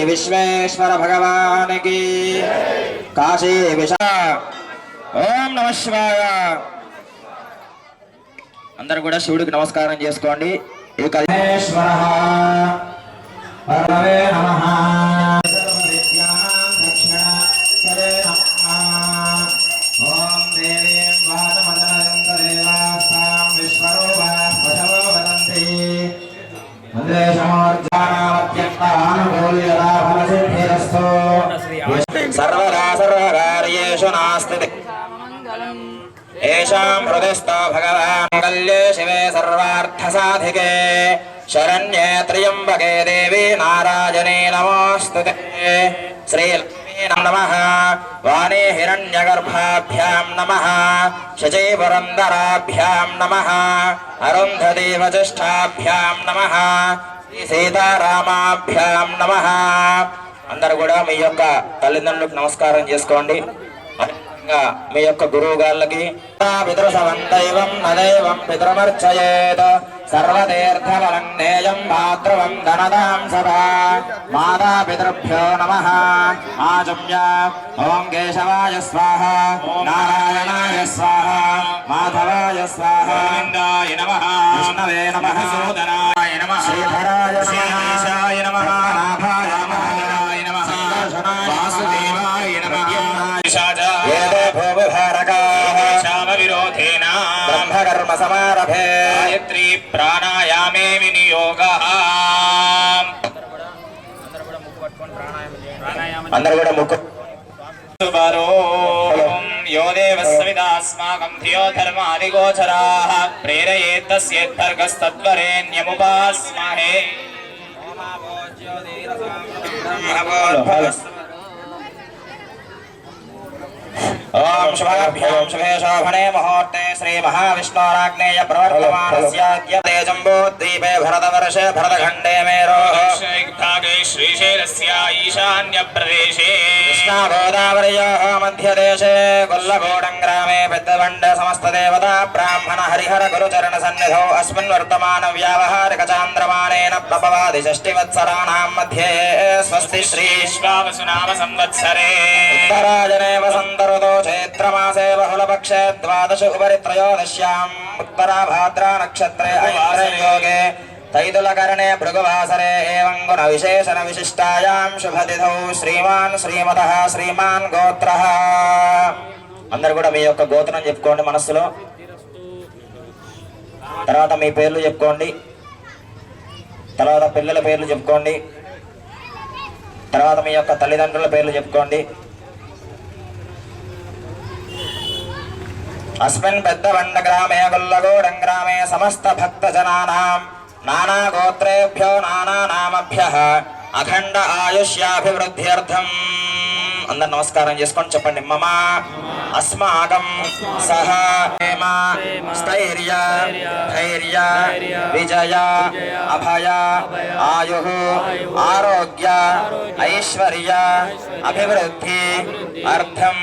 विश्वेश्वर भगवान की काशी विशा ओम नमः शिवाय अंदर కూడా శివుడికి నమస్కారం చేసుకోండి ఏకదేశ్వరః పరమే నమః సర్వవిద్యానాం దక్షిణాపదే నమః ఓం దేవీం వాదమదనంతదేవాస్తాం విశ్వరూపాః పశవో వదంతి మందేశమోర్జానామత్యంతానుకూల్యలాభనసిద్ధిరస్తు सर्वदा सर्वकार्येषु नास्ति येषां हृदयस्थो भगवान् मङ्गल्ये शिवे सर्वार्थसाधिके शरण्ये त्र्यम्बके देवी नारायणे नमोऽस्तुते श्रीलक्ष्मी नमः वाणी हिरण्यगर्भाभ्यां नमः शचीपुरन्दराभ्यां नमः अरुन्धती वसिष्ठाभ्यां नमः सीतारामाभ्यां नमः అందరూ కూడా మీ యొక్క తల్లిదండ్రులకు నమస్కారం చేసుకోండి. మీ యొక్క గురువు గాళ్ళకి పితృసవంతైవం నదైవం పితృమర్చయేత్ సర్వతీర్థఫలం నేయం భాతృవం ధనదాం సదా మాతా పితృభ్యో నమః ఆచమ్య ఓం కేశవాయ స్వాహ నారాయణాయ స్వాహ మాధవాయ స్వాహ గోవిందాయ నమః విష్ణవే నమః సోదరాయ నమః శ్రీధరాయ శ్రీశాయ నమః నాభాయ నమః वासुदेवाय नमः येदे भूविभारकाः शामविरोधेन ब्रह्मकर्म समारभे गायत्री प्राणायामे विनियोगः अंदर కూడా ముక్కు यो देवस्विदास्माकं धियो धर्मादिगोचराः प्रेरयेत्तस्येद्धर्गस्तद्वरेण्यमुपास्महे ओम शुभाभ्यां शुभे शोभने मुहूर्ते श्री महाविष्णोराग्नेय प्रवर्तमानस्य जम्बूद्वीपे भरतवर्षे भरतखण्डे मेरोः भागे श्रीशैलस्य ईशान्यप्रदेशे कृष्णागोदावर्योः मध्यदेशे गोल्लगोडङ्ग्रामे पेद्दबण्ड समस्तदेवता ब्राह्मण हरिहर गुरुचरण सन्निधौ अस्मिन् वर्तमान व्यावहारिक चान्द्रमानेन प्रभवादि षष्टिवत्सराणां मध्ये स्वस्ति श्री श्रावसुनाम संवत्सरे उत्तरायणे वसन्तऋतौ चैत्रमासे बहुलपक्षे द्वादश उपरि त्रयोदश्याम् उत्तराभाद्रा नक्षत्रे ऐन्द्रयोगे तैतुलकरणे भृगुवासरे एवं गुणविशेषण विशिष्टायां शुभतिथौ श्रीमान् श्रीमतः श्रीमान् गोत्रः అందరూ కూడా మీ యొక్క గోత్రం చెప్పుకోండి మనస్సులో. తర్వాత మీ పేర్లు చెప్పుకోండి. తర్వాత పిల్లల పేర్లు చెప్పుకోండి. తర్వాత మీ యొక్క తల్లిదండ్రుల పేర్లు చెప్పుకోండి. अस्मिन् पेद्दबण्ड ग्रामे गोल्लगोडं ग्रामे समस्त भक्तजनानां नाना गोत्रेभ्यो नाना नामभ्यः अखंड आयुष्याभिवृद्ध्यर्थम् अंदर नमस्कारं चेसुकोंडि चेप्पंडि मम अस्माकं सह प्रेम स्थैर्य धैर्य विजय अभय आयुः आरोग्य ऐश्वर्य अभिवृद्धि अर्थं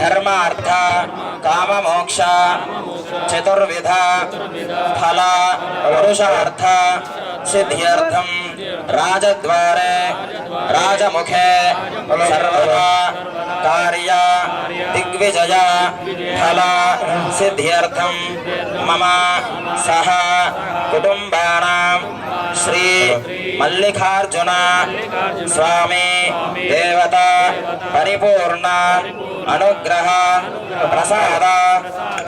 धर्मार्थ काम मोक्ष चतुर्विध फल पुरुषार्थ सिद्ध्यर्थं राजद्वारे राजमुखे सर्वदा कार्य दिग्विजय फल सिद्ध्यर्थं मम सह कुटुंबानां श्री मल्लिकार्जुन स्वामी देवता परिपूर्ण अनुग्रह प्रसाद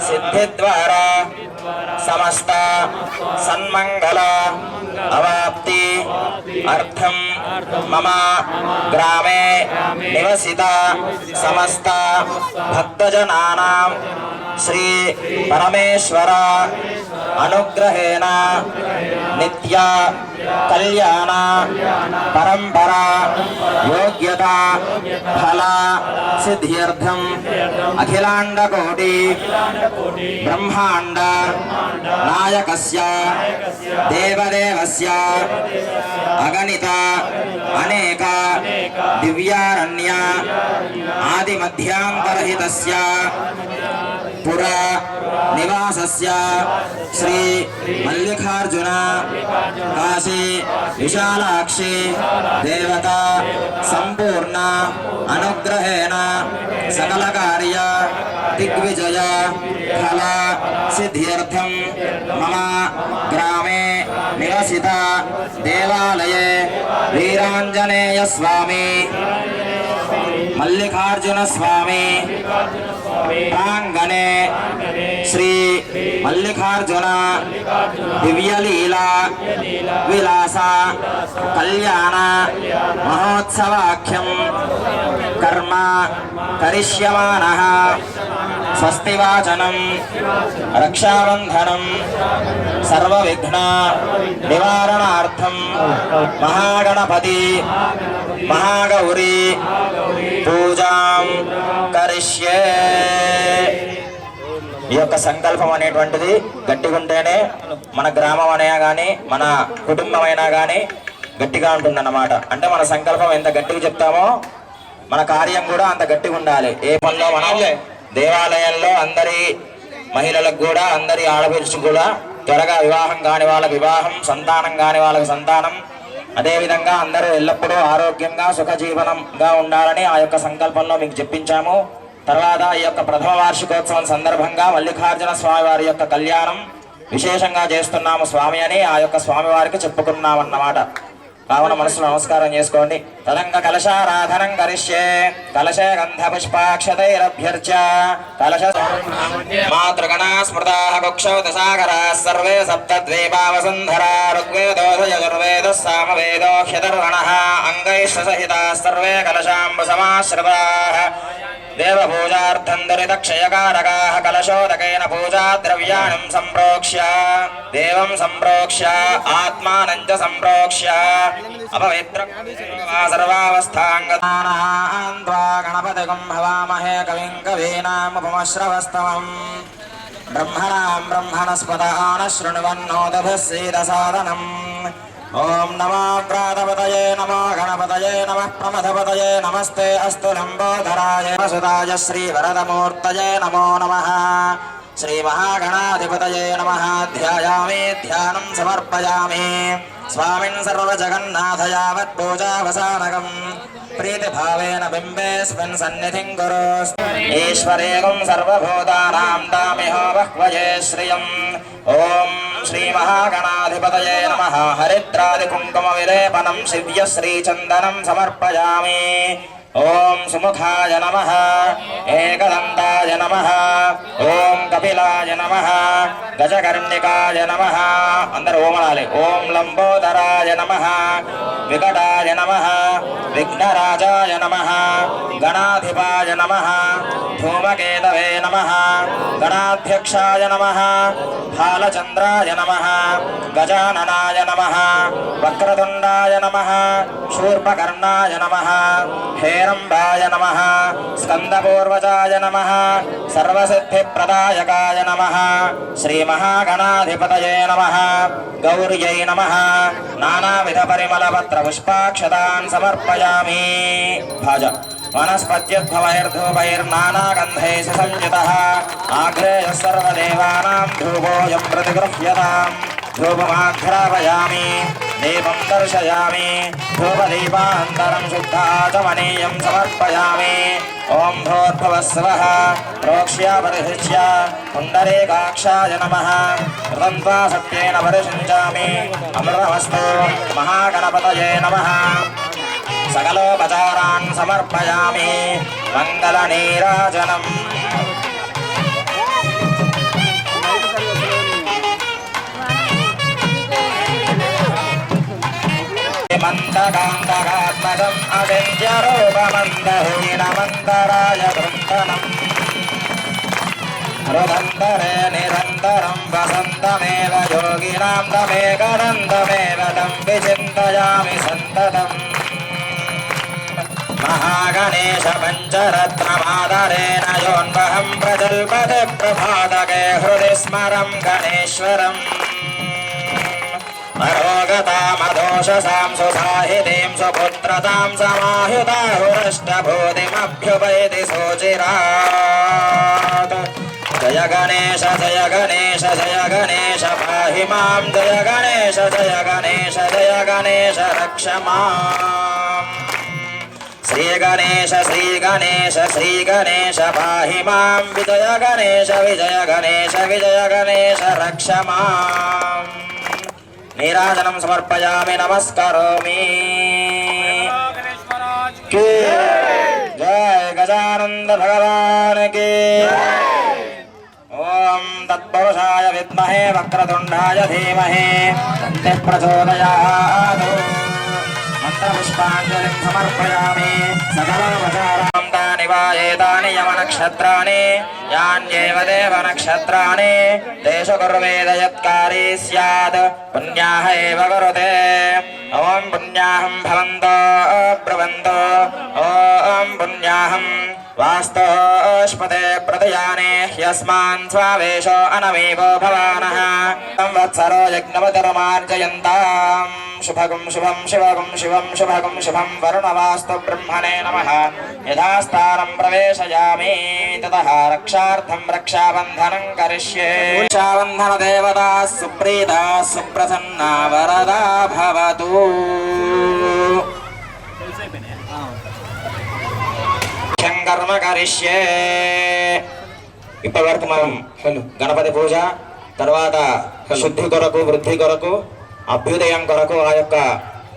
सिद्धिद्वारा समस्त सन्मंगल अवाप्ति अर्थम मम ग्रामे निवसित समस्त भक्तजनानां श्री परमेश्वर अनुग्रहेण नित्य कल्याण परंपरा योग्यता फल सिद्ध्यर्थम अखिलांड कोटि ब्रह्मांड नायकस्य देवदेवस्य अगणित अनेक दिव्यारण्य आदि मध्यांतरहितस्य पुरा निवासस्य श्री मल्लिकार्जुन काशी विशालाक्षी देवता సంపూర్ణ అనుగ్రహేణ సకల కార్య దిగ్విజయ ఫల సిద్ధ్యర్థం మమ గ్రామే నివసిత దేవాలయే వీరాంజనేయ స్వామి మల్లికార్జున స్వామి ప్రాంగణే శ్రీ మల్లికార్జున దివ్యలీలా విలాస కళ్యాణ మహోత్సవాఖ్యం కర్మ కరిష్యమానః స్వస్తి వాచనం రక్షాబంధనం సర్వవిఘ్న నివారణార్థం మహాగణపతి మహాగౌరీ పూజాం కరిష్యే. ఈ యొక్క సంకల్పం అనేటువంటిది గట్టిగా ఉంటేనే మన గ్రామం అయినా కానీ మన కుటుంబం అయినా కానీ గట్టిగా ఉంటుందన్నమాట. అంటే మన సంకల్పం ఎంత గట్టిగా చెప్తామో మన కార్యం కూడా అంత గట్టిగా ఉండాలి. ఏ పనిలో మనం దేవాలయంలో అందరి మహిళలకు కూడా అందరి ఆడపడుచుకు కూడా త్వరగా వివాహం కాని వాళ్ళకి వివాహం, సంతానం కాని వాళ్ళకి సంతానం, అదేవిధంగా అందరూ ఎల్లప్పుడూ ఆరోగ్యంగా సుఖజీవనంగా ఉండాలని ఆ యొక్క సంకల్పంలో మీకు చెప్పించాము. తర్వాత ఈ యొక్క ప్రథమ వార్షికోత్సవం సందర్భంగా మల్లికార్జున స్వామి వారి యొక్క కళ్యాణం విశేషంగా చేస్తున్నాము స్వామి అని ఆ యొక్క స్వామి వారికి చెప్పుకున్నామన్నమాట. కావున మనసులో నమస్కారం చేసుకోండి. తదంగ కలశారాధనం కరిష్యే కలశే గంధ పుష్పాక్షతైరభ్యర్చ్య కలశ మాతృగణా స్మృతాః కుక్షౌతసాగరాः సర్వే సప్తద్వీపా వసుంధరా ఋగ్వేదో యజుర్వేదः సామవేదో హ్యధర్వణः అంగైశ్చ సహితాः సర్వే కలశాంబు సమాశ్రితాः దేవపూజార్థం దురితక్షయకారకాः కలశోదకేన పూజా ద్రవ్యాణి సంప్రోక్ష్య దేవం సంప్రోక్ష్య ఆత్మానం చ సంప్రోక్ష్య అపవిత్ర సర్వావస్థాంగతానాం త్వా గణపతిగం హవామహే కవిం కవీనాముపమశ్రవస్తమం బ్రహ్మణాం బ్రహ్మణస్పద ఆనశృణ్వన్నోదభిస్సీదసాదనం. ఓం నమో ప్రాతపతయే నమో గణపతయే నమః ప్రమథపతయే నమస్తే అస్తు లంబోదరాయ వసుదాయ శ్రీవరదమూర్తయే నమో నమః. శ్రీమహాగణాధిపతయే నమః. ధ్యాయామి ధ్యానం సమర్పయామి స్వామిన్ సర్వజగన్నాథ యావత్ పూజావసానకం ప్రీతిభావేన బింబేస్మిన్ సన్నిధిం కురు. ఈశ్వరేగం సర్వభూతానాం దామిహో బహ్వయే శ్రియం. ఓం శ్రీ మహాగణాధిపతయే నమః. హరిద్రాది కుంకుమ విలేపనం శివ్య శ్రీచందనం సమర్పయామి. ఓం సుముఖాయ నమః. ఏకదంతాయ నమః. ఓం కపిలాయ నమః. గజకర్ణికాయ నమః. అందరూ ఓమనాలి. ఓం లంబోదరాయ నమః. వికటాయ నమః. విఘ్నరాజాయ నమః. గణాధిపాయ నమః. ధూమకేతవే నమః. గణాధ్యక్షాయ నమః. బాలచంద్రాయ నమః. గజాననాయ నమః. వక్రతుండాయ నమః. శూర్పకర్ణాయ నమః. హేరంబాయ నమః. స్కందపూర్వజాయ నమః. సర్వసిద్ధిప్రదాయకాయ నమః. శ్రీమహాగణాధిపతయే నమః. గౌర్యై నమః. నానావిధ పరిమళపత్ర పుష్పాక్షతాన్ సమర్పయామి. భాజ వనస్పత్యుద్భవైర్ధూపైర్నానాగంధైః సంయుతః ఆగ్రేయః సర్వదేవానాం ధూపోऽయం प्रतिगृह्यताम्. ధూపమాఘ్రాపయామి. దీపం దర్శయామి. ధూపదీపాంతరం శుద్ధాచమనీయం సమర్పయామి. ఓం భూర్భువస్వః ప్రోక్ష్య పరిహృష్య పుండరీకాక్షాయ నమః. కృతం త్వా సత్యేన పరిషించామి. అమృతమస్తు. మహాగణపతయే నమః. సకలోపచారాన్ సమర్పయామి. మంగళనీరాజనం. మందకాంతకాత్మజం అవిద్యరూపమందహీనమందరాయ బృందనం. రుదంతరే నిరంతరం వసంతమేవ యోగినాం తమేకనందమేవ తం విచింతయామి సంతతం. మహాగణేశ పంచరత్నమాదరేణ యోన్వహం ప్రజల్పతే ప్రభాతకే హృది స్మరం గణేశ్వరం. మరోగతామదోషసాం సుసాహితీం సుపుత్రతాం సమాహుతాహురష్టభూతిమభ్యుపైతి శోచిరాత్. జయ గణేశ జయ గణేశ జయ గణేశ పాహి మాం. జయ గణేశ జయ గణేశ జయ గణేశ రక్ష మాం. శ్రీ గణేశ శ్రీ గణేశ శ్రీ గణేశ పాహి మాం విజయ గణేశ విజయ గణేశ విజయ గణేశ రక్ష మాం. నీరాజనం సమర్పయామి నమస్కరోమి. జయ గజానంద భగవాన్ కి. ఓం తత్పురుషాయ విద్మహే వక్రతుండాయ ధీమహి తన్నో ప్రచోదయాత్. మంత్రపుష్పాంజలిం సమర్పయామి. సకలావతారాం తాని వాయేతాని యమనక్షత్రాణి యాన్యేవ దేవనక్షత్రాణి తేషు కుర్వేద యత్కారీ స్యాత్ పుణ్యాః ఏవ కురుతే. ఓం పుణ్యాహం భవంతో బ్రువంతో ఓం పుణ్యాహం వాస్తోష్పదే ప్రదయానే హ్యస్మాన్ స్వావేశో అనమేవో భవానః. సంవత్సరో యజ్ఞవతిర్మార్జయంతాం శుభగం శుభం శివగం శివం శుభగం శుభం వరుణవాస్తు బ్రహ్మణే నమః. యథాస్థానం ప్రవేశయామి తతః రక్షార్థం రక్షాబంధనం కరిష్యే. రక్షాబంధన దేవతా సుప్రీతా సుప్రసన్నా వరదా భవతు. కర్మ కరిష్యే. ఇప్పటి వరకు మనం గణపతి పూజ తర్వాత శుద్ధి కొరకు వృద్ధి కొరకు అభ్యుదయం కొరకు ఆ యొక్క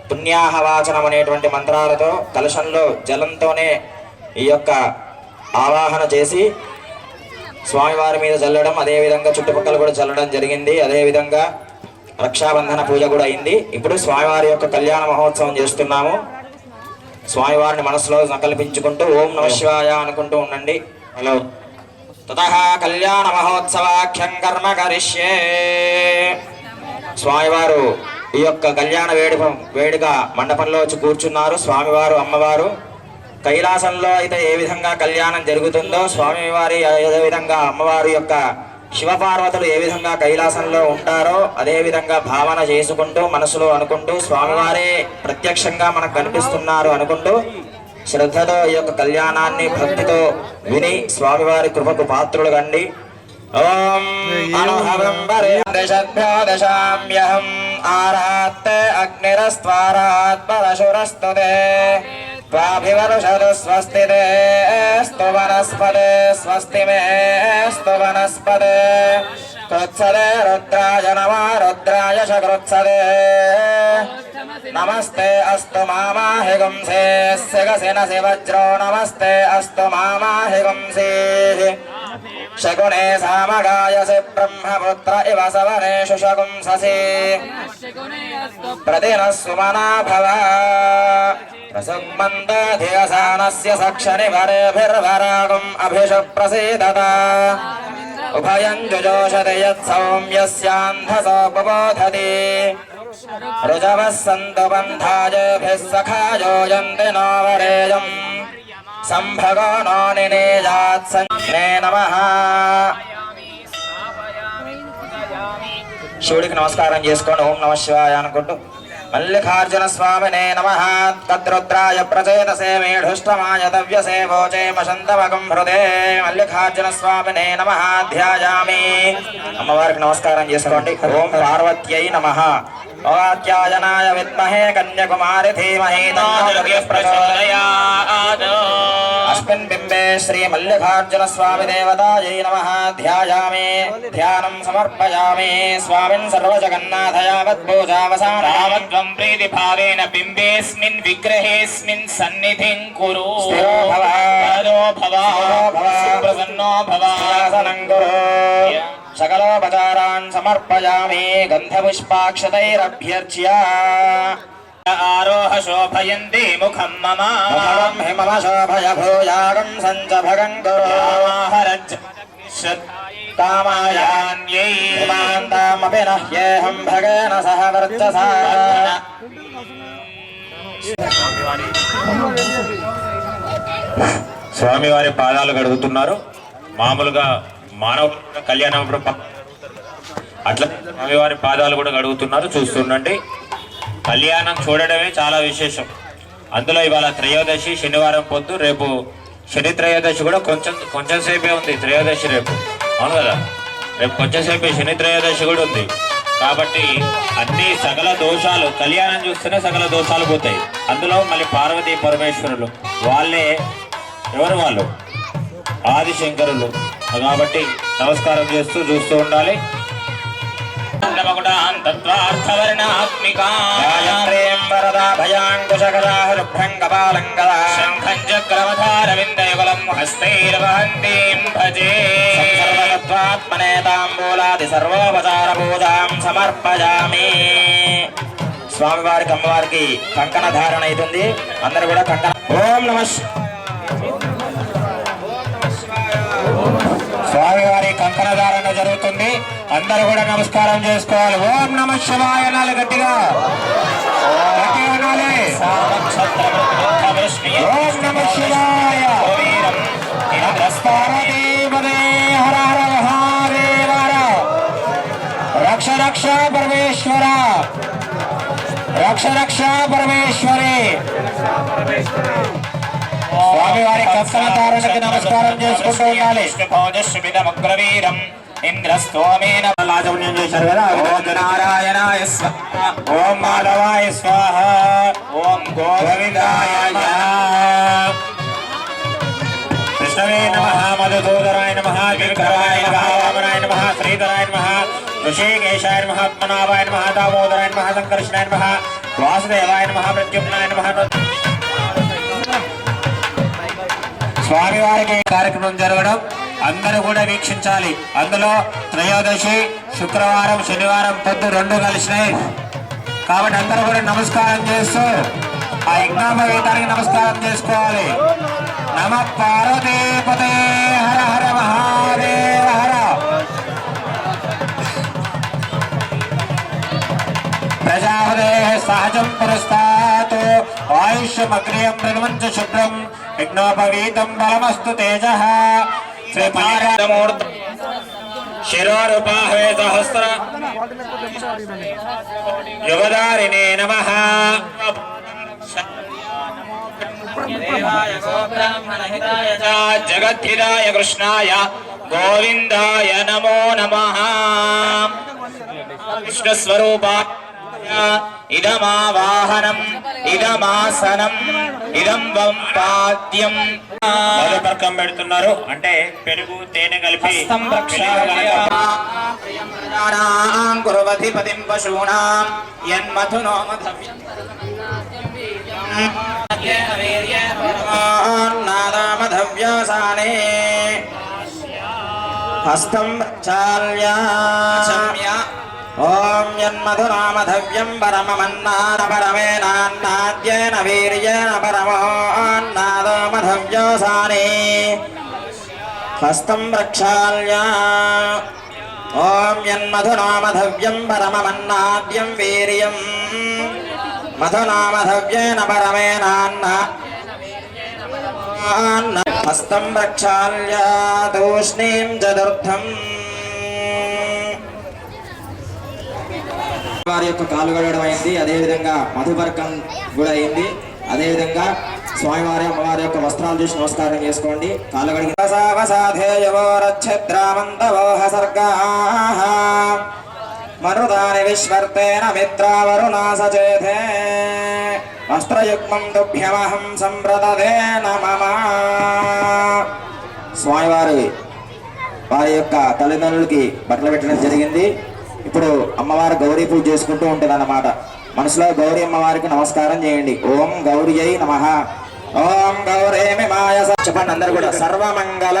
పుణ్యాహవాచనం అనేటువంటి మంత్రాలతో కలశంలో జలంతోనే ఈ యొక్క ఆవాహన చేసి స్వామివారి మీద చల్లడం, అదేవిధంగా చుట్టుపక్కల కూడా చల్లడం జరిగింది. అదేవిధంగా రక్షాబంధన పూజ కూడా అయింది. ఇప్పుడు స్వామివారి యొక్క కళ్యాణ మహోత్సవం చేస్తున్నాము. స్వామివారిని మనసులో సంకల్పించుకుంటూ ఓం నమ శివాయ అనుకుంటూ ఉండండి. హలో. తతః కళ్యాణ మహోత్సవాఖ్యం కర్మ కరిష్యే. స్వామివారు ఈ యొక్క కళ్యాణ వేడుక మండపంలో వచ్చి కూర్చున్నారు. స్వామివారు అమ్మవారు కైలాసంలో అయితే ఏ విధంగా కళ్యాణం జరుగుతుందో స్వామివారి అదే విధంగా అమ్మవారి యొక్క శివపార్వతులు ఏ విధంగా కైలాసంలో ఉంటారో అదే విధంగా భావన చేసుకుంటూ మనసులో అనుకుంటూ స్వామివారే ప్రత్యక్షంగా మనకు కనిపిస్తున్నారు అనుకుంటూ శ్రద్ధతో ఈ యొక్క కళ్యాణాన్ని భక్తితో విని స్వామివారి కృపకు పాత్రులు కండి. ఓం అనుహవం దశభ్యో దశామ్యహం ఆరాత్తే అగ్నిరస్త్వారాత్ పరశురస్తుతే త్వాభివర్షతు స్వస్తితే స్తు వనస్పతే స్వస్తి మే స్తు వనస్పతే కృత్సదే రుద్రాయ నమః రుద్రాయ చ కృత్సదే నమస్తే అస్తు మామాహి గుంసే శిగసినసి వజ్రో నమస్తే అస్తు మామాహి గుంసే శకునే సామగాయసి బ్రహ్మపుత్ర ఇవ సవనేషు శగుంససి ప్రతినః సుమనా భవ ప్రసగ్మందధియసానస్య సక్షని వరేభిర్వరాగం అభిషు ప్రసీదత ఉభయం జుజోషతి యత్సౌమ్యస్యాంధసో బబోధతి రుజవః సంతు బంధాజేభిः సఖాయో యంతి నో వరేయం సంభగో నో నినేజాత్ సంజ్ఞే నమః. శివుడికి నమస్కారం చేసుకోండి. ఓం నమః శివాయ అనుకుంటూ మల్లికార్జున స్వామినే నమః. తద్రుద్రాయ ప్రచేతసే మేఢుష్టమాయ దవ్యసే వోచే మశంతమగం హృదే మల్లికార్జున స్వామినే నమః ధ్యాయామి. అమ్మవారికి నమస్కారం చేసుకోండి. ఓం పార్వత్యై నమః. వాక్యాయనాయ విద్మహే కన్యాకుమారి ధీమహి తన్నో దుర్గే ప్రచోదయాత్. అస్మిన్ బింబే శ్రీ మల్లికార్జున స్వామి దేవతాయై నమః ధ్యాయామి. ధ్యానం సమర్పయామి. స్వామిన్ సర్వజగన్నాథ యావత్ పూజావసానం ప్రీతి భావేన బింబేస్మిన్ విగ్రహేస్మిన్ సన్నిధిం కురు. స్థిరో భవ ప్రసన్నో భవ. కురు. సకలోపచారాన్ సమర్పయామి. గంధపుష్పాక్షతైరభ్యర్చ్య ఆరోహ శోభయంతి ముఖం మమ. ముఖం హిమమ శోభయ భూయాగం సంచ భగం కురు. కామాయాన్యై హిమాంతామపి నహ్యేహం భగేన సహ వర్చసా. స్వామివారి పాదాలు కడుగుతున్నారు. మామూలుగా మానవ కళ్యాణం అట్లా స్వామివారి పాదాలు కూడా కడుగుతున్నారు. చూస్తుండండి. కళ్యాణం చూడడమే చాలా విశేషం. అందులో ఇవాళ త్రయోదశి శనివారం పొద్దు, రేపు శని త్రయోదశి కూడా కొంచెం సేపే ఉంది. త్రయోదశి రేపు, అవును కదా, రేపు కొంచెం సేపే శని త్రయోదశి కూడా ఉంది. కాబట్టి అన్ని సకల దోషాలు కళ్యాణం చూస్తేనే సకల దోషాలు పోతాయి. అందులో మళ్ళీ పార్వతీ పరమేశ్వరులు వాళ్ళే ఎవరు వాళ్ళు ఆదిశంకరులు. కాబట్టి నమస్కారం చేస్తూ చూస్తూ ఉండాలి. సర్వోపచార పూజాం సమర్పయామి. స్వామివారికి అమ్మవారికి కంకణ ధారణ అవుతుంది. అందరూ కూడా కంకణ. ఓం నమ స్వామివారి కంకణ ధారణ జరుగుతుంది. అందరూ కూడా నమస్కారం చేసుకోవాలి. ఓం నమ శివాయ అనాలి గట్టిగా. అనాలి. ఓం నమ శివాయ. పార్వతీపదే హర హర మహాదేవ. రక్ష రక్ష పరమేశ్వర. రక్ష రక్ష పరమేశ్వరి. స్వామివారి కంకణ ధారణకి నమస్కారం చేసుకుంటూ ఉండాలి. ఇంద్రస్తోమేన లాజవ్యం చేశారు కదా. ఓం నారాయణాయ స్వాహ. ఓం మాధవాయ స్వాహ. ఓం గోవిందాయ నమః. కృష్ణవే నమః. మధుసూదరాయ నమః. గిరిధరాయ నమః. వామనాయ నమః. శ్రీధరాయ నమః. ఋషికేశాయ నమః. పద్మనాభాయ నమః. దామోదరాయ నమః. సంకర్షణాయ నమః. వాసుదేవాయ నమః. ప్రద్యుమ్నాయ నమః. స్వామివారికి కార్యక్రమం జరగడం అందరూ కూడా వీక్షించాలి. అందులో త్రయోదశి శుక్రవారం శనివారం పొద్దు రెండు కలిసినాయి. కాబట్టి అందరూ కూడా నమస్కారం చేస్తూ ఆ యజ్ఞాపవీతానికి నమస్కారం చేసుకోవాలి. నమ పార్వతీపతే హర హర మహాదేవ హర. ప్రజాపదే సహజం పురస్తాత్ ఆయుష్యమగ్రియం ప్రథమంచ శుభ్రం యజ్ఞోపవీతం బలమస్తు తేజః. శ్రీ మణికంఠమూర్తి శిరోరుపాహే సహస్ర యుగదారిణే నమః. జగద్ధితాయ కృష్ణాయ గోవిందాయ నమో నమః. కృష్ణస్వరూపా ఇదమావాహనం ఇదమాసనం ఇదం వంపాద్యం. మధుపర్కం పెడుతున్నారు అంటే పెరుగు తేనె కలిపి. కుర్వధిపతిం పశూనాం యన్మధునో మధవ్యాసానే హస్తం చాల్య. ఓం యన్మధునామధవ్యం పరమమన్నాద పరమేనాన్నాద్యేన వీర్యేణ పరమోన్నాదో మధవ్యోసానే హస్తం ప్రక్షాళ్య. ఓం యన్మధునామధవ్యం పరమమన్నాద్యం వీర్యం మధునామధవ్యేన పరమేనాన్న హస్తం ప్రక్షాళ్య. తూష్ణీం చతుర్థం. వారి యొక్క కాలు గడవడం అయింది. అదేవిధంగా మధుపర్కం కూడా అయింది. అదేవిధంగా స్వామివారి అమ్మవారి యొక్క వస్త్రాలు చూసి నమస్కారం చేసుకోండి. కాలు గడిగి మరుదాని విశ్వర్తేన మిత్రావరుణాసచేతే వస్త్రయుగ్మం తుభ్యమహం సంప్రదదే నమః. స్వామివారి వారి యొక్క తల్లిదండ్రులకి బట్టలు పెట్టడం జరిగింది. ఇప్పుడు అమ్మవారు గౌరీ పూజ చేసుకుంటూ ఉంటుంది అన్నమాట. మనసులో గౌరీ అమ్మవారికి నమస్కారం చేయండి. ఓం గౌరియై నమః. ఓం గౌరేమి మాయ. చెప్పండి అందరు కూడా. సర్వమంగళ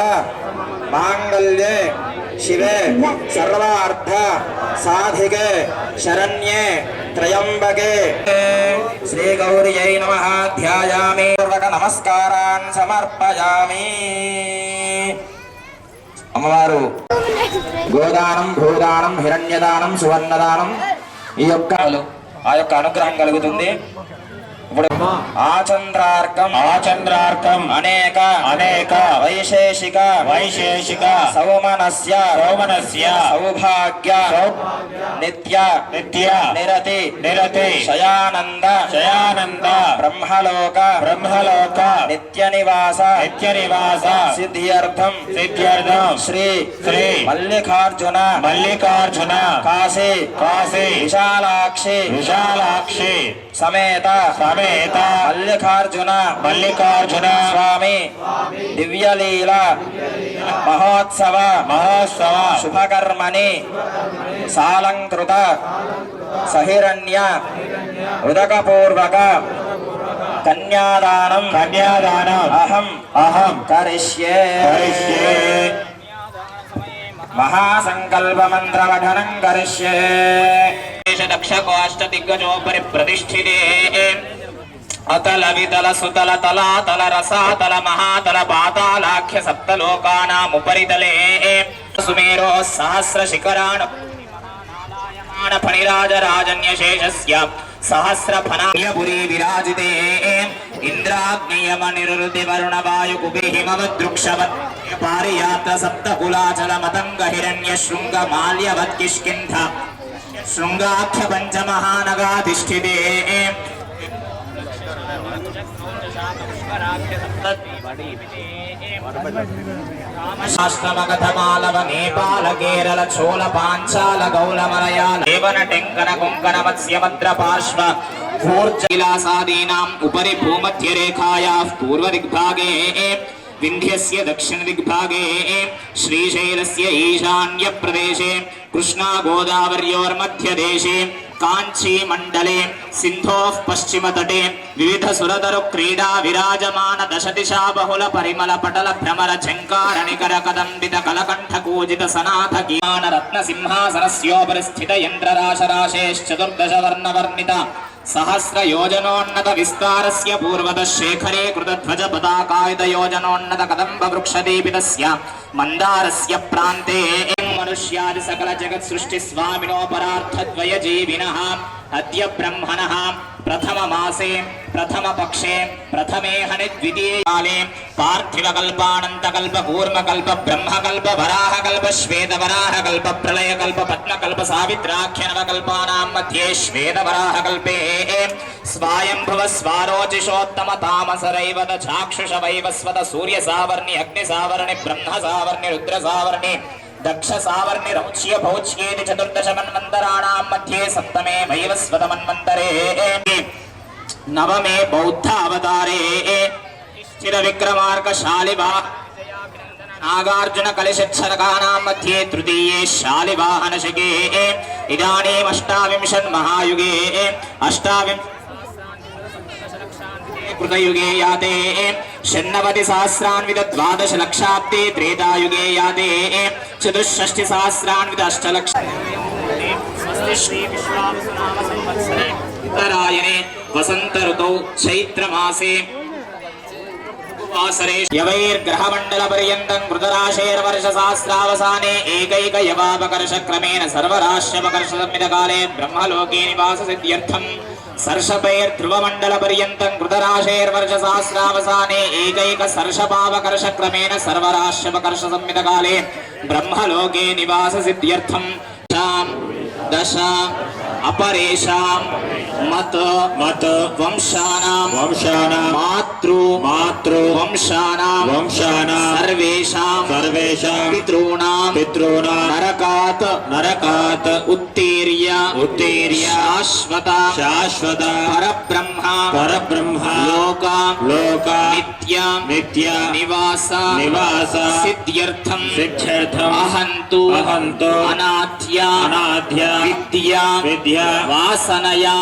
మాంగళ్యే శివే సర్వార్థ సాధికే శరణ్యే త్రయంబకే శ్రీ గౌరియై నమః. ధ్యాయామి. నమస్కారాన్ సమర్పయామి. అమ్మవారు గోదానం భూదానం హిరణ్యదానం సువర్ణదానం ఈ యొక్క ఆ యొక్క అనుగ్రహం కలుగుతుంది. ఇప్పుడు ఆచంద్రార్కం అనేక వైశేషిక సౌమనస్య సౌభాగ్య నిత్య నిరతి శయానంద బ్రహ్మలోక నిత్య నివాస సిద్ధ్యర్థం శ్రీ మల్లికార్జున కాశీ విశాలాక్షి సమేత మల్లికార్జున స్వామి దివ్యలీల మహోత్సవ శుభకర్మణి సాలంకృత సహిరణ్య ఉదకపూర్వక కన్యాదానం అహం కరిష్యే మహాసంకల్పమంత్రవఠనం కరిష్యే దక్షకోష్టదిగ్గజోపరి ప్రతిష్ఠితే అతల వితల సుతల తలాతల రసాతల మహాతల పాతాళాఖ్య సప్తలోకానాముపరితలే సుమేరో సహస్ర శిఖరాణ ఫణిరాజరాజన్యశేషస్య సహస్ర ఫణాయపురీ విరాజితే ఇంద్రాగ్నియమనిరుతి వరుణ వాయుకుభిహిమవదృక్షవత్ పారియాత్ర సప్తకులాచల మతంగ హిరణ్య శృంగ మాల్యవత్ కిష్కింధ శృంగాఖ్య పంచమహానగాధిష్ఠితే రామాశ్రమగతమాలవ నేపాల కేరళ చోళ పాంచాల గౌళ మలయాళ దేవన టెంకన కొంకణ మత్స్యమద్ర పార్శ్వ ఊర్జవిలాసాదీనాం ఉపరి భూమధ్యరేఖాయాః పూర్వదిగ్భాగే వింధ్యస్య దక్షిణదిగ్భాగే శ్రీశైలస్య ఈశాన్యప్రదేశే కృష్ణా గోదావర్యోర్మధ్యదేశే కాంచీ మండలే సింధోః పశ్చిమతటే వివిధ సురతరు క్రీడా విరాజమాన దశ దిశా బహుళ పరిమళ పటల భ్రమర ఝంకార నికర కదంబిత కలకంఠ కూజిత సనాథ గీయాన రత్న సింహాసనస్యోపరి స్థిత యంత్రరాశరాశేశ్చతుర్దశ వర్ణవర్ణిత సహస్ర యోజనోన్నత విస్తారస్య పూర్వద శేఖరే కృతధ్వజ పతాకాయుధ యోజనోన్నత కదంబ వృక్షదీపితస్య మందారస్య ప్రాంతే మనుష్యాది సకల జగత్ సృష్టి స్వామినో పరార్థద్వయ జీవినః అద్య బ్రహ్మణః ప్రథమ మాసే ప్రథమ పక్షే ప్రథమే హని ద్వితీయ కాలే పార్థివ కల్పానంత కల్ప కూర్మ కల్ప బ్రహ్మ కల్ప వరాహ కల్ప శ్వేత వరాహ కల్ప ప్రళయ కల్ప పద్మ కల్ప సావిత్రాఖ్య నవ కల్పానాం మధ్యే శ్వేత వరాహ కల్పే స్వాయంభవ స్వారోచిషోత్తమ తామసరైవత చాక్షుష వైవస్వత సూర్య సావర్ణి అగ్ని సావర్ణి బ్రహ్మ సావర్ణి రుద్ర సావర్ణి దక్ష సావర్ణి రౌచ్య భౌచ్యేతి చతుర్దశ మన్వంతరాణాం మధ్యే సప్తమే వైవస్వత మన్వంతరే నవమే బౌద్ధ అవతారే చిర విక్రమార్క శాలివా నాగార్జున కలిశచ్చరకానాం మధ్యే తృతీయే శాలివాహన శకే ఇదానీం అష్టావింశన్ మహాయుగే కృతయుగే యాతే షణ్ణవతి సహస్రాన్విత ద్వాదశ లక్షాబ్దే త్రేతాయుగే యాతే చతుషష్టి సహస్రాన్విత అష్టలక్ష శ్రీ విశ్వావసునామ సంవత్సరే ఉత్తరాయణే వసంత ఋతౌ చైత్రమాసే వాసరే యవైర్గ్రహమండల పర్యంతం కృతరాశేర్వర్ష సహస్రావసానే ఏకైక యవాపకర్ష క్రమేణ సర్వరాశ్యపకర్ష సంమితకాలే బ్రహ్మలోకే నివాస సిద్ధ్యర్థం सर्षपैर्ध्रुवमण्डल पर्यन्तं कृतराशेर्वर्ष सहस्रावसाने एकैक सर्षपावकर्ष क्रमेण सर्वराश्यपकर्ष संमितकाले ब्रह्मलोके निवास सिद्ध्यर्थं दश अपरेषां मत वंशानां मातृ वंशानां सर्वेषां पितॄणां नरकात् उत्तीर्य शाश्वत परब्रह्म लोक नित्य निवास सिद्ध्यर्थं अहन्तु अनाद्य विद्या वासनया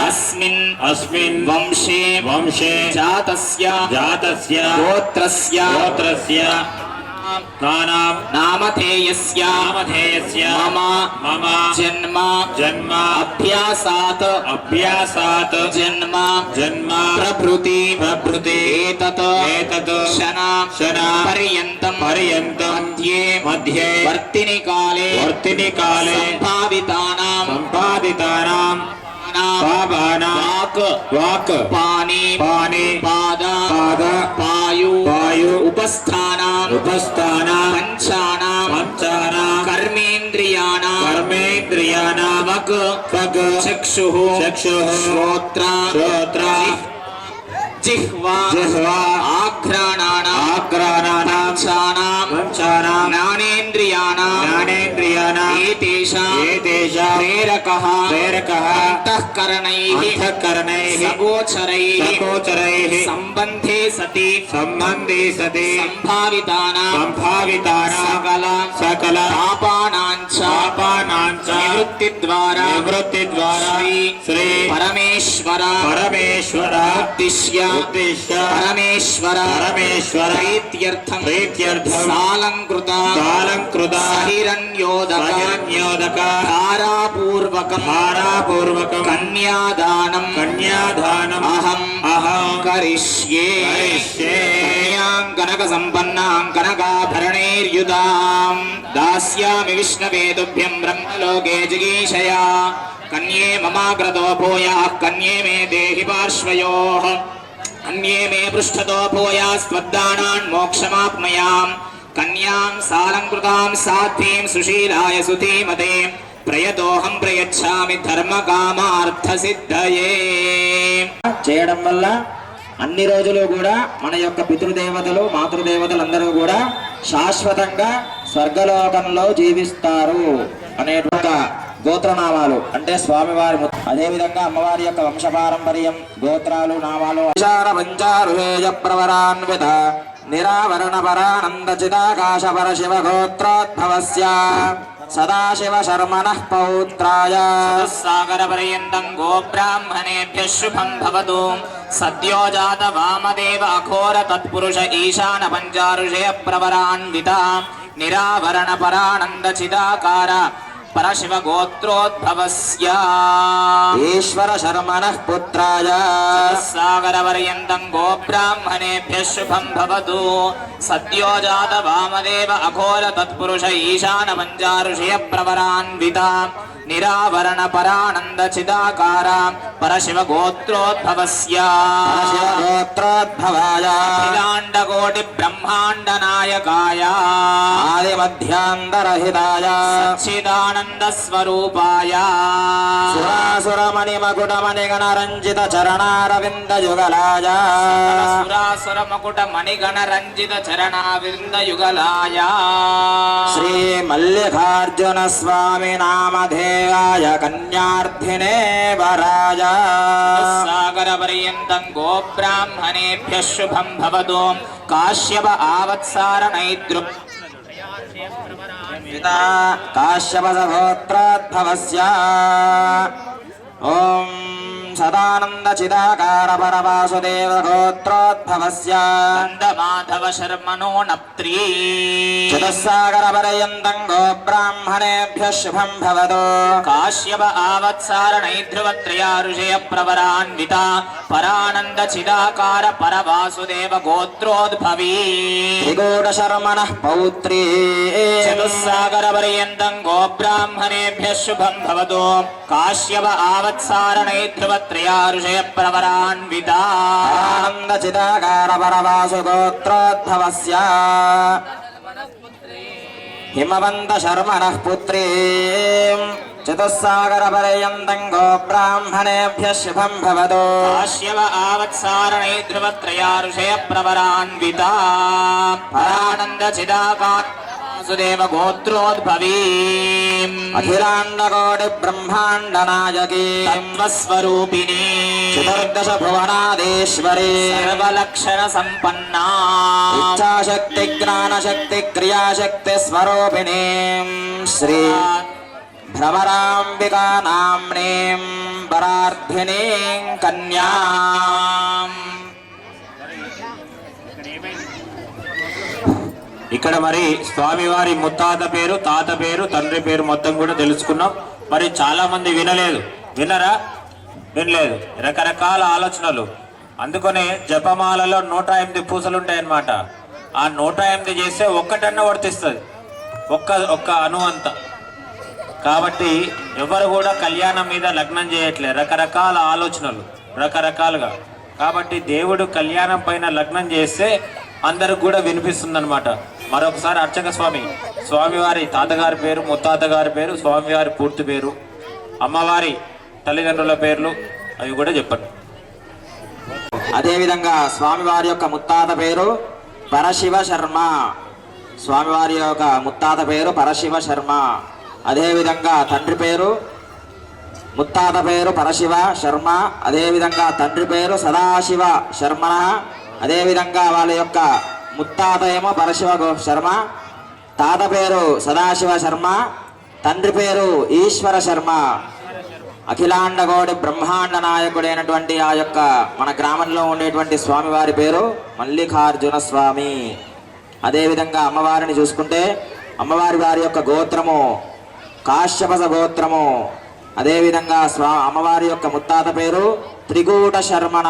अस्मिन् वंशे जातस्य गोत्रस्य नामधेयस्य मम जन्म अभ्यासात् जन्म प्रभृति एतत् शना पर्यन्तं मध्ये वर्तिनि काले संभावितानां వాక్ పాని పాద పాయు ఉపస్థానం పంచానాం కర్మేంద్రియాణాం వక్ చక్షుః శ్రోత్ర జిహ్వా ఆఘ్రాణానాం పంచానాం జ్ఞానేంద్రియాణాం ఏతేషాం ప్రేరకః అంతఃకరణైః సగోచరైః సంబంధే సతి సంభావితానాం సకల పాపానాంచ నివృత్తిద్వారా శ్రీ పరమేశ్వర ఉద్దిశ్య పరమేశ్వర ప్రీత్యర్థం సాలంకృత హిరణ్యోదక ధారాపూర్వకం కన్యాదానం అహం కరిష్యే కన్యాం కనక సంపన్నాం కనకాభరణైర్యుతాం దాస్యామి విష్ణవే తుభ్యం బ్రహ్మలోకే జిగీషయా కన్యే మమాగ్రతో భూయాః కన్యే మే దేహి పార్శ్వయోః అన్యే మే పృష్ఠతో భూయాస్త్వద్దానాన్ మోక్షమాప్నుయాం కన్యాం సాలంకృతాం సాధ్వీం సుశీలాయ సుధీమతే ప్రయతోహం ప్రయచ్ఛామి ధర్మకామార్థ సిద్ధయే. చేయడం వల్ల అన్ని రోజులు కూడా మన యొక్క పితృదేవతలు మాతృదేవతలు అందరూ కూడా శాశ్వతంగా స్వర్గలోకంలో జీవిస్తారు అనేటువంటి గోత్రనామాలు అంటే స్వామివారి అదేవిధంగా అమ్మవారి యొక్క వంశపారంపర్యం గోత్రాలు నామాలు పంచారుహేయ ప్రవరాన్విత నిరావరణ పరానంద చిదాకాశ పరశివ గోత్రోద్భవస్య సదాశివ శర్మణః పౌత్రాయ సాగర పర్యంతం గోబ్రాహ్మణేభ్యః శుభం భవతు. సద్యో జాత వామదేవ అఘోర తత్పురుష ఈశాన పంచారుషయ ప్రవరాన్విత నిరావరణ పరానంద చిదాకార పరశివ గోత్రోద్భవస్య ఈశ్వర శర్మణః పుత్రాయ సాగర పర్యంతం గోబ్రాహ్మణేభ్యః శుభం భవతు. సద్యో జాత వామదేవ అఘోర తత్పురుష ఈశాన పంచారుషయ ప్రవరాన్విత నిరావరణ పరానంద చిదాకార పరశివ గోత్రోద్భవస్య గోత్రోద్భవాయ అఖిలాండ కోటి బ్రహ్మాండ నాయకాయ ఆది మధ్యాంతరహితాయ సచ్చిదానంద స్వరూపాయ సురాసురమణి మకుటమణి గణరంజిత చరణారవింద యుగలాయ సురాసుర మకుట మణిగణ రంజిత చరణావింద యుగలాయ శ్రీ మల్లికార్జున స్వామి నామధేయాయ కన్యార్థినే వరాయ సాగర పర్యంతం గోబ్రాహ్మణేభ్యః శుభం భవతు. కాశ్యప ఆవత్సార నైద్రు కాశ్యప సగోత్రోద్భవస్య ఓం సదానంద చిదాకార పరవాసుదేవ గోత్రోద్భవస్య మాధవ శర్మణో నప్త్రీ చతుస్సాగర పర్యంతం గోబ్రాహ్మణేభ్యః శుభం భవతు. కాశ్యప ఆవత్సార నైధ్రువత్రయా ఋషయ ప్రవరాన్విత పరానంద చిదాకార పరవాసుదేవ గోత్రోద్భవీ త్రిగూఢ శర్మణః పౌత్రీ చతుస్సాగర పర్యంతం గోబ్రాహ్మణేభ్యః శుభం భవతు. కాశ్యప ఆవత్సార నైధ్రువత్రయా ఋషయ ప్రవరాన్విత ఆనంద చిదాకార పరవాసు గోత్రోద్భవస్య హిమవంత శర్మణః పుత్రీ చతుస్సాగర పర్యంతం గోబ్రాహ్మణేభ్యః శుభం భవతు. కాశ్యప ఆవత్సార నైధ్రువత్రయా ఋషయ ప్రవరాన్విత పరానంద చిదాకార వాసుదేవ గోత్రోద్భవీ అఖిలాండకోటి బ్రహ్మాండ నాయకీ తత్వస్వరూపిణీ చతుర్దశ భువనాధీశ్వరీ సర్వలక్షణ సంపన్నా ఇచ్ఛాశక్తి జ్ఞానశక్తి క్రియాశక్తి స్వరూపిణీ శ్రీ భ్రమరాంబికా నామ్నీం వరార్థినీం కన్యాం. ఇక్కడ మరి స్వామివారి ముత్తాత పేరు, తాత పేరు, తండ్రి పేరు మొత్తం కూడా తెలుసుకున్నాం. మరి చాలా మంది వినరా? వినలేదు. రకరకాల ఆలోచనలు. అందుకనే జపమాలలో 108 పూసలు ఉంటాయన్నమాట. ఆ 108 చేస్తే ఒక్కటన్నా వర్తిస్తుంది, ఒక్క అణు అంత. కాబట్టి ఎవరు కూడా కళ్యాణం మీద లగ్నం చేయట్లేదు, రకరకాల ఆలోచనలు రకరకాలుగా. కాబట్టి దేవుడు కళ్యాణం పైన లగ్నం చేస్తే అందరికి కూడా వినిపిస్తుందన్నమాట. మరొకసారి అర్చక స్వామివారి తాతగారి పేరు, ముత్తాత గారి పేరు, స్వామివారి పూర్తి పేరు, అమ్మవారి తల్లిదండ్రుల పేర్లు అవి కూడా చెప్పండి. అదేవిధంగా స్వామివారి యొక్క ముత్తాత పేరు పరశివ శర్మ. స్వామివారి యొక్క ముత్తాత పేరు పరశివ శర్మ. అదేవిధంగా తండ్రి పేరు, ముత్తాత పేరు పరశివ శర్మ, అదేవిధంగా తండ్రి పేరు సదాశివ శర్మ. అదేవిధంగా వాళ్ళ యొక్క ముత్తాత ఏమో పరశివ శర్మ, తాత పేరు సదాశివ శర్మ, తండ్రి పేరు ఈశ్వర శర్మ. అఖిలాండగోడి బ్రహ్మాండ నాయకుడైనటువంటి ఆ యొక్క మన గ్రామంలో ఉండేటువంటి స్వామివారి పేరు మల్లికార్జున స్వామి. అదేవిధంగా అమ్మవారిని చూసుకుంటే అమ్మవారి వారి యొక్క గోత్రము కాశ్యపస గోత్రము. అదేవిధంగా అమ్మవారి యొక్క ముత్తాత పేరు త్రికూట శర్మణ.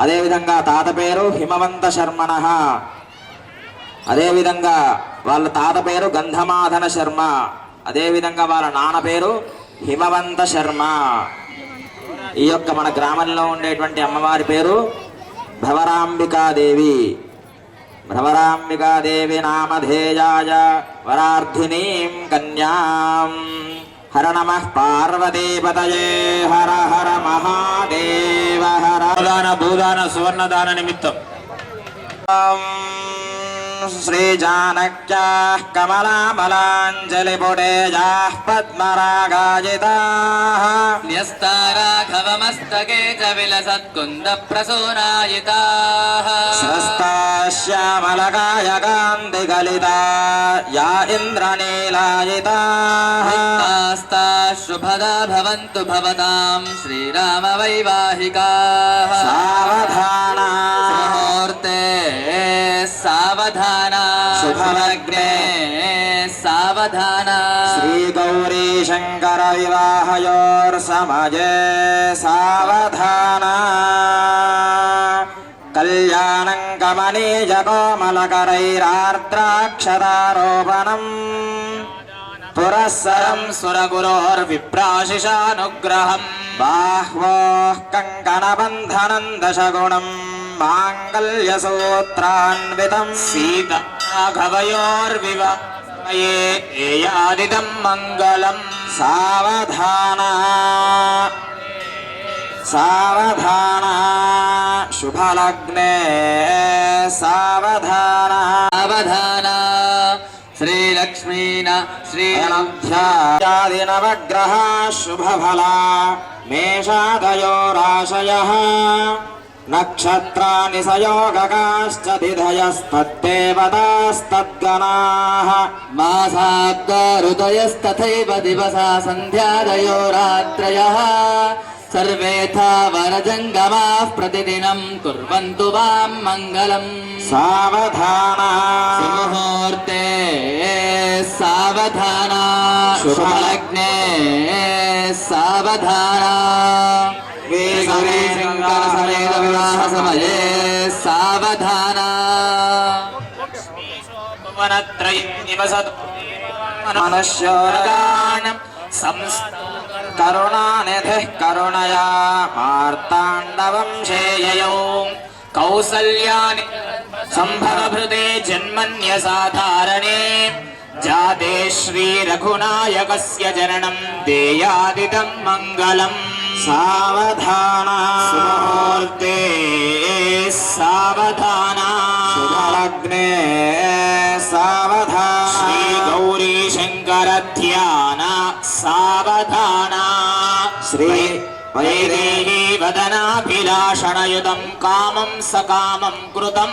అదేవిధంగా తాత పేరు హిమవంత శర్మణ. అదేవిధంగా వాళ్ళ తాత పేరు గంధమాధన శర్మ. అదేవిధంగా వాళ్ళ నాన్న పేరు హిమవంత శర్మ. ఈ యొక్క మన గ్రామంలో ఉండేటువంటి అమ్మవారి పేరు భ్రవరాంబికాదేవి. భ్రవరాంబికాదేవి నామధేయాయ వరార్థినీం కన్యాం. హర నమః పార్వతీపతయే హర హర మహాదేవ హర. భూదాన సువర్ణదాన నిమిత్తం శ్రీ జానక్యాః కమలామలాంజలిపుటేజాః పద్మరాగాజితాః న్యస్తారాఘవమస్తకే చ విలసత్కుందప్రసూనాయితాః స్రస్తాశ్యామలకాయకాంతిగలితా యా ఇంద్రనీలాయితాః శుభదా భవంతు భవతాం శ్రీరామవైవాహికాః సావధాన ముహూర్తే సావధాన శుభలగ్నే సావధాన శ్రీ గౌరీ శంకర వివాహయోర్సమజే సావధాన. కళ్యాణం కమనీయ కోమలకరైరార్ద్రాక్షరారోపణం పురస్సరం సురగురోర్విప్రాశిషానుగ్రహం. బాహ్వోః కంకణబంధనం దశగుణం మాంగళ్యసూత్రాన్వితం సీతాఘవయోర్వివాహయేయాదిదం మంగళం. సావధాన సావధాన శుభలగ్నే సావధాన. సావధాన శ్రీలక్ష్మీన శ్రీనధ్యాది నవగ్రహ శుభఫలా మేషాదయోరాశయః నక్షత్రాని సయోగకాశ్చ తిథయస్తద్దేవతాస్తద్గణాః మాసాద్గరుదయస్తథైవ దివసా సంధ్యాదయో రాత్రయః సర్వేథా వరజంగమాః ప్రతిదినం కుర్వంతు వాం మంగళం. సావధాన సుముహూర్తే సావధాన శుభలగ్నే సావధాన శంకర సమేత వివాహ సమయే సావధాన. మనుష్యోర్గాన్ కరుణానిధిః కరుణయా మార్తాండవంశేయయౌ కౌసల్యాని సంభవభృతే జన్మన్యసాధారణే జాతే శ్రీరఘునాయకస్య జననం దేయాదిదం మంగళం. సావధాన ముహూర్తే సావధాన శుభలగ్నే సావధాన శ్రీ గౌరీ శంకర ధ్యాన సావధాన శ్రీ వైదేహీ వదనాభిలాషణయుతం కామం సకామం కృతం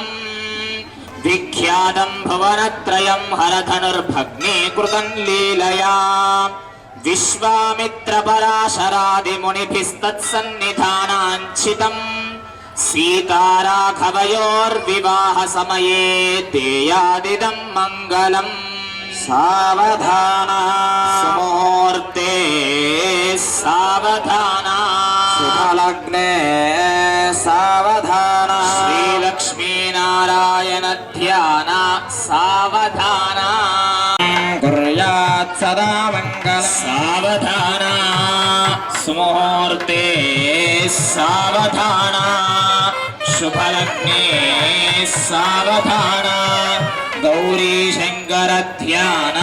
విఖ్యాతం భువనత్రయం హరధనుర్భగ్నే కృతం లీలయా విశ్వామిత్ర పరాశరాది మునిభిస్తత్సన్నిధానాంచితం సీతారాఘవయోర్వివాహ సమయే దేయాదిదం మంగళం. సావధాన ముహూర్తే సావధాన శుభలగ్నే సావధాన శ్రీలక్ష్మీనారాయణ ధ్యాన సావధాన కుర్యాత్ సదా మంగళం సావధాన సుముహూర్తే సావధాన శుభలగ్నే సావధాన గౌరీ శంకర ధ్యాన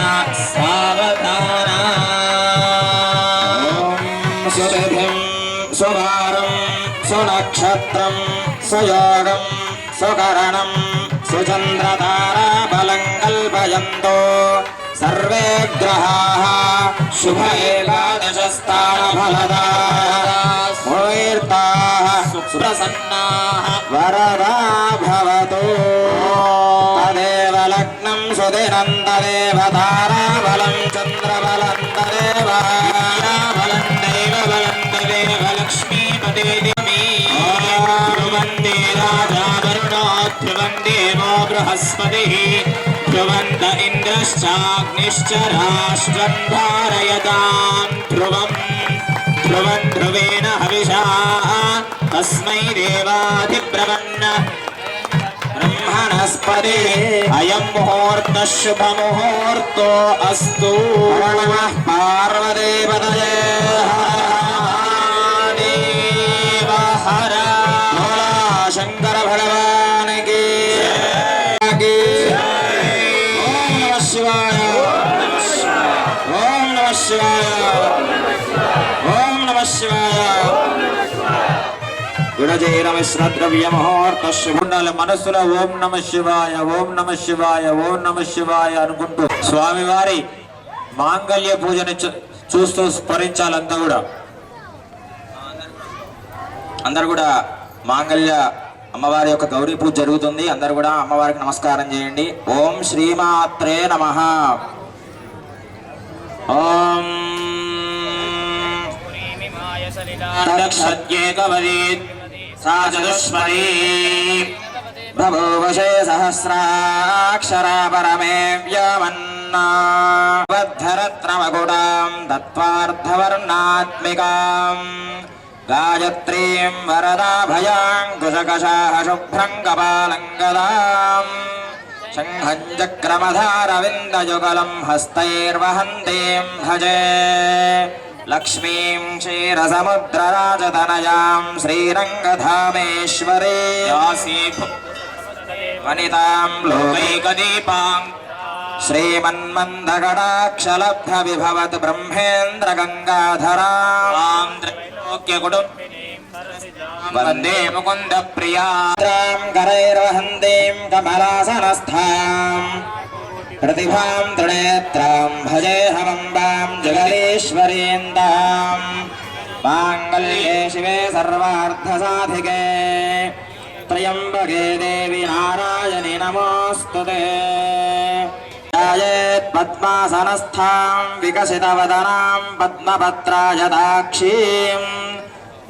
సావధాన సురభిం సువారం సునక్షత్రం సుయోగం సుకరణం సుచంద్రతారా బలం కల్పయంతో సర్వే గ్రహాः శుభ ఏకాదశస్థాన ఫలదాః సుప్రసన్నాః వరదా భవతు తదేవ లగ్నం సుదినం తదేవ తారాబలం చంద్రబలం తదేవ బలం దైవ బలం తదేవ లక్ష్మీపతి ధ్రువందే రాజా వరుణో ధ్రువం దేవో బృహస్పతిః ధ్రువంత ఇంద్రశ్చాగ్నిశ్చ రాష్ట్రం ధారయతాం ధ్రువం ధ్రువం ధ్రువేణ హవిషా తస్మై దేవాధిబ్రవన్న బ్రహ్మణస్పతి అయం ముహూర్త శుభ ముహూర్తో అస్తు నమః పార్వతీపతయే దేవ హర శంకర భగవానికి ఓం నమః శివాయ ఓం నమః శివాయ ఓం నమః శివాయ గుణజైరమిశ్ర ద్రవ్య ముహూర్త శుభండాలి మనస్సులో ఓం నమ శివాయ ఓం నమ శివాయ ఓం నమ శివాయ అనుకుంటూ స్వామివారి మాంగళ్య పూజని చూస్తూ స్మరించాలంతా కూడా అందరు కూడా మాంగళ్య అమ్మవారి యొక్క గౌరీ పూజ జరుగుతుంది. అందరు కూడా అమ్మవారికి నమస్కారం చేయండి. ఓం శ్రీమాత్రే నమః. ఓం सा चतुष्पदी बभूवशे सहस्राक्षरा परमे व्योमन्ना बद्धरत्नमकुटां दत्त्वार्धवर्णात्मिकां गायत्रीं वरदाभयाङ्कुशकशाः शुभ्रं कपालं गदां शङ्खं चक्रमधारविन्दयुगलं हस्तैर्वहन्तीं भजे लक्ष्मीं क्षीरसमुद्रराजतनयां श्रीरङ्गधामेश्वरी वनितां लोकैकदीपां श्रीमन्मन्दकटाक्षलब्धविभवत् ब्रह्मेन्द्रगङ्गाधरां वन्दे मुकुन्दप्रियां करैर्वहन्तीं कमलासनस्थां प्रतिभां त्रिनेत्रां भजेऽहमम्बां जगदीश्वरीन्दां माङ्गल्ये शिवे सर्वार्थसाधिके त्र्यम्बके देवी नारायणि नमोऽस्तुते ध्यायेत् पद्मासनस्थां विकसितवदनां पद्मपत्रायदाक्षीं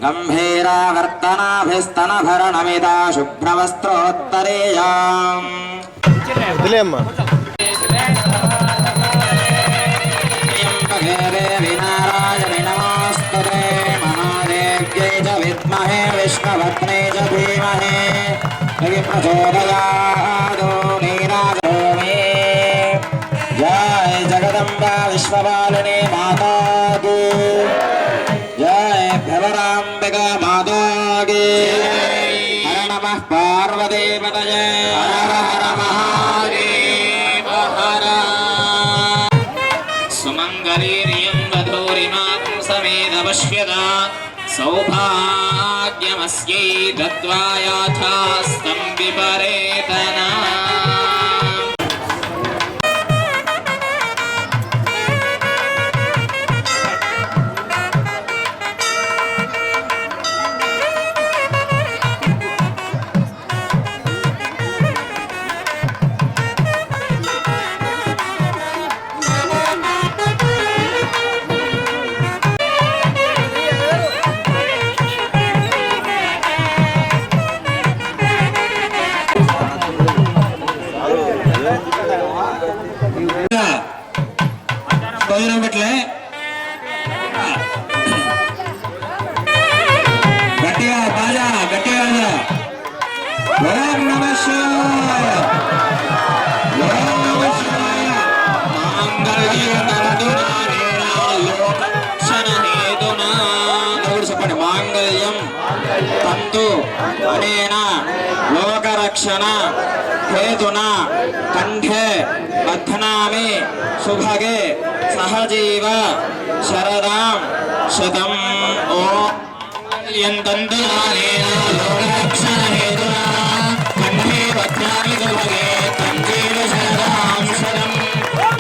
गम्भीरावर्तनाभिस्तनभरणमिता शुभ्रवस्त्रोत्तरीयाम् देवी नारायणि नमोऽस्तुते महादेव्यै च विद्महे विष्णुपत्न्यै च धीमहि प्रचोदयात् नीराजोमि जय जगदम्बा विश्वपालिनी माता की जय भ्रमराम्बिका माता की हर नमः पार्वतीपतये हर हर महादेव हर सुमङ्गलीर्यं वधूरिमां समेत पश्यता सौभाग्यमस्यै दत्त्वा याथास्तं विपरेतना భోజనం పెట్టలే గట్టిగా బాజా గట్టిగా ఓం నమః శివాయ ఓం నమః శివాయ మాంగళ్యం మాంగళ్యం తంతు అనేన లోకరక్షణ హేతునా కంఠే బధ్నామి సుభగే సహజీవ శరదాం శతం ఓం యంతంతు అనేన లోకరక్షణ హేతునా కంఠే బధ్నామి సుభగే సంజీవ శరదాం శతం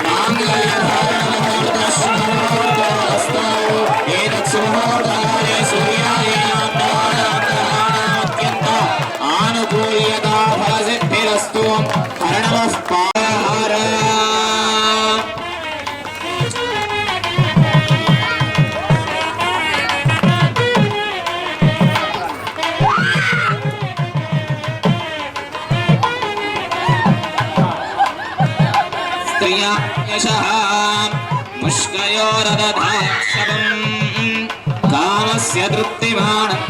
మాంగళ్యధారణముహూర్తస్సు ఏతత్సుముహూర్తకాలే సూర్యాయ అత్యంత ఆనుకూల్యతా ఫలసిద్ధిరస్తు హరణమః పారహార స్త్రియా యశః ముష్కయోరదధాక్షవం కామస్య తృప్తిమానం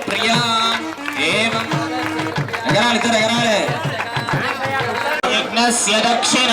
ప్రియా ఏవం యజ్ఞస్య దక్షిణ